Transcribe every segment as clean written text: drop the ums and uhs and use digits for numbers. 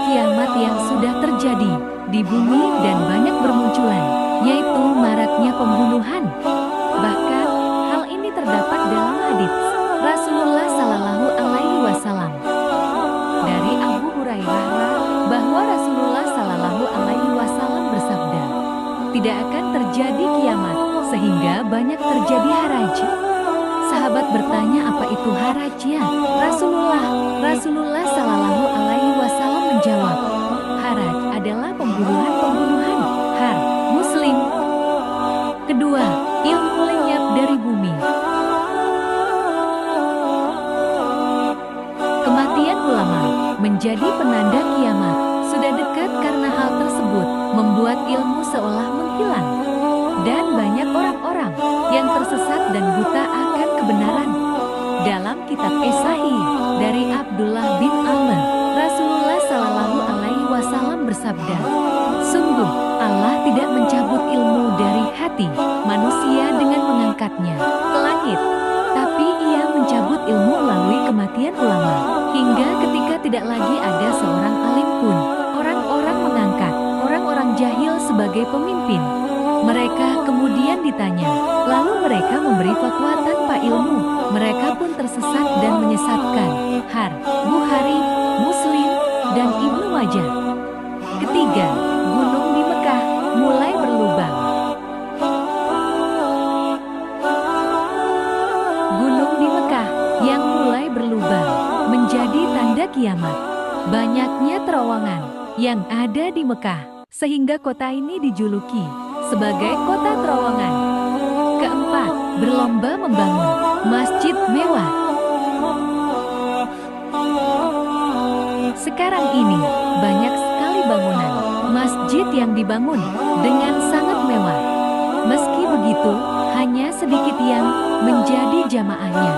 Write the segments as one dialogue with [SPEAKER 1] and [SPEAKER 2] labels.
[SPEAKER 1] kiamat yang sudah terjadi di bumi dan banyak bermunculan, yaitu maraknya pembunuhan. Bahkan, hal ini terdapat dalam hadits Rasulullah Shallallahu Alaihi Wasallam. Dari Abu Hurairah bahwa Rasulullah Shallallahu Alaihi Wasallam bersabda, tidak akan terjadi kiamat sehingga banyak terjadi haraj. Sahabat bertanya, apa itu haraj ya Rasulullah Shallallahu Alaihi Wasallam menjawab, haraj adalah pembunuhan har Muslim. Kedua, ilmu lenyap dari bumi. Kematian ulama menjadi penanda kiamat sudah dekat karena hal tersebut membuat ilmu seolah menghilang. Dan banyak orang-orang yang tersesat dan buta akan kebenaran. Dalam kitab Sahih dari Abdullah bin Amr, Rasulullah Shallallahu Alaihi Wasallam bersabda, sungguh Allah tidak mencabut ilmu dari hati manusia dengan mengangkatnya ke langit, tapi Ia mencabut ilmu melalui kematian ulama, hingga ketika tidak lagi ada seorang alim pun, orang-orang mengangkat orang-orang jahil sebagai pemimpin. Mereka kemudian ditanya, lalu mereka memberi fatwa tanpa ilmu. Mereka pun tersesat dan menyesatkan. Har Bukhari, Muslim, dan Ibnu Majah. Ketiga, gunung di Mekah mulai berlubang. Gunung di Mekah yang mulai berlubang menjadi tanda kiamat. Banyaknya terowongan yang ada di Mekah, sehingga kota ini dijuluki sebagai kota terowongan. Keempat, berlomba membangun masjid mewah. Sekarang ini, banyak sekali bangunan masjid yang dibangun dengan sangat mewah. Meski begitu, hanya sedikit yang menjadi jamaahnya.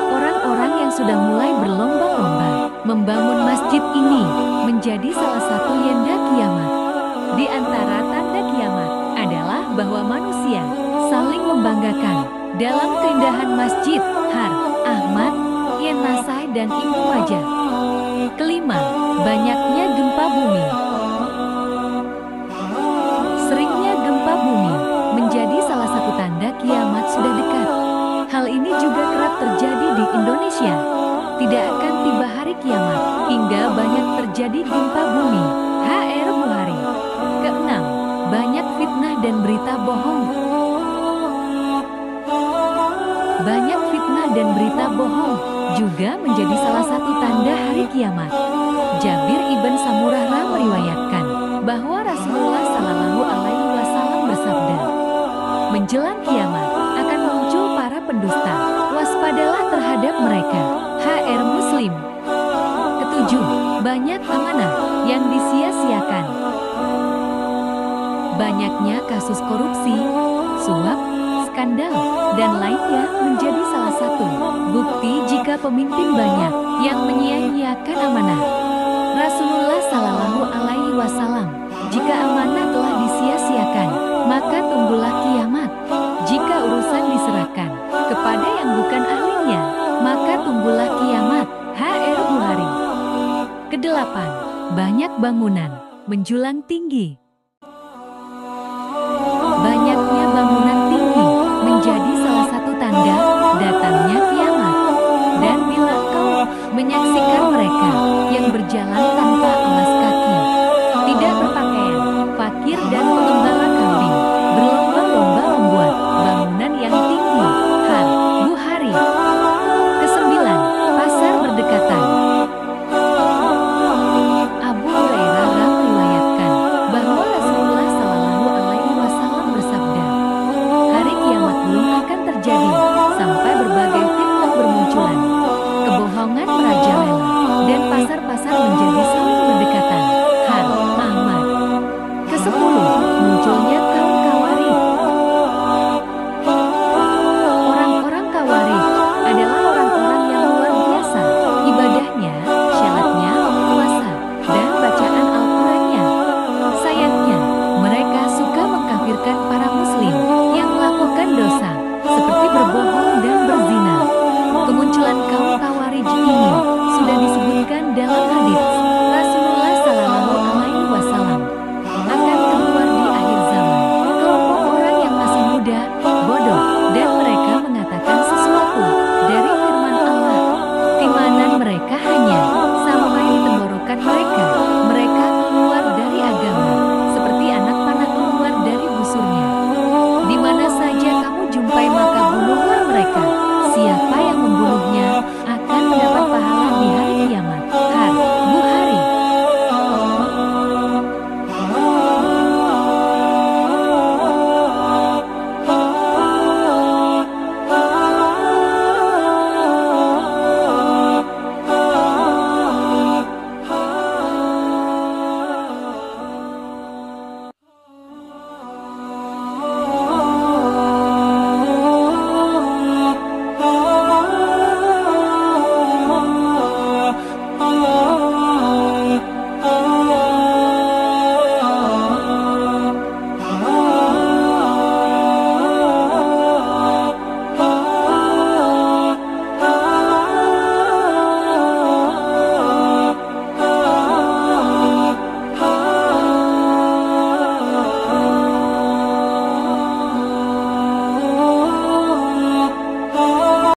[SPEAKER 1] Orang-orang yang sudah mulai berlomba-lomba membangun masjid ini menjadi salah satu tanda kiamat. Di antara tanda kiamat adalah bahwa manusia saling membanggakan dalam keindahan masjid Har Ahmad, Yen Nasai, dan Ibnu Majah. Kelima, banyaknya gempa bumi. Seringnya gempa bumi menjadi salah satu tanda kiamat sudah dekat. Hal ini juga kerap terjadi di Indonesia. Tidak akan tiba hari kiamat hingga banyak terjadi gempa bumi. HR Bukhari. Keenam, banyak fitnah dan berita bohong. Banyak fitnah dan berita bohong juga menjadi salah satu tanda hari kiamat. Jabir ibn Samurah meriwayatkan bahwa Rasulullah Shallallahu Alaihi Wasallam bersabda, menjelang kiamat akan muncul para pendusta. Waspadalah terhadap mereka. HR Muslim. Ketujuh, banyak amanah yang disia-siakan. Banyaknya kasus korupsi, suap, skandal, dan lainnya menjadi salah satu bukti jika pemimpin banyak yang menyia-nyiakan amanah. Rasulullah Shallallahu Alaihi Wasallam, jika amanah telah disia-siakan, maka tunggulah kiamat. Jika urusan diserahkan kepada yang bukan ahlinya, maka tunggulah kiamat. HR Bukhari. Kedelapan, banyak bangunan menjulang tinggi. Banyaknya bangunan tinggi menjadi salah satu tanda datangnya kiamat. Dan bila kau menyaksikan mereka yang berjalan tanpa alas kaki, tidak berpakaian, fakir dan pengembala kambing, berlomba-lomba membuat bangunan yang tinggi. Har Bukhari. Kesembilan, pasar berdekatan. Abu Hurairah meriwayatkan bahwa Rasulullah Shallallahu Alaihi Wasallam bersabda, hari kiamat belum akan terjadi sampai berbagai fitnah bermunculan, kebohongan merajalela, dan pasar-pasar menjadi saling berdekatan. Har Ahmad. Kesepuluh, munculnya kaum Khawarij. Orang-orang Khawarij adalah orang-orang yang luar biasa ibadahnya, syaratnya, puasa, dan bacaan Al-Qurannya. Sayangnya, mereka suka mengkafirkan para muslim yang melakukan dosa, seperti berbohong dan berzina. Kemunculan kaum Khawarij ini sudah disebutkan dalam hadits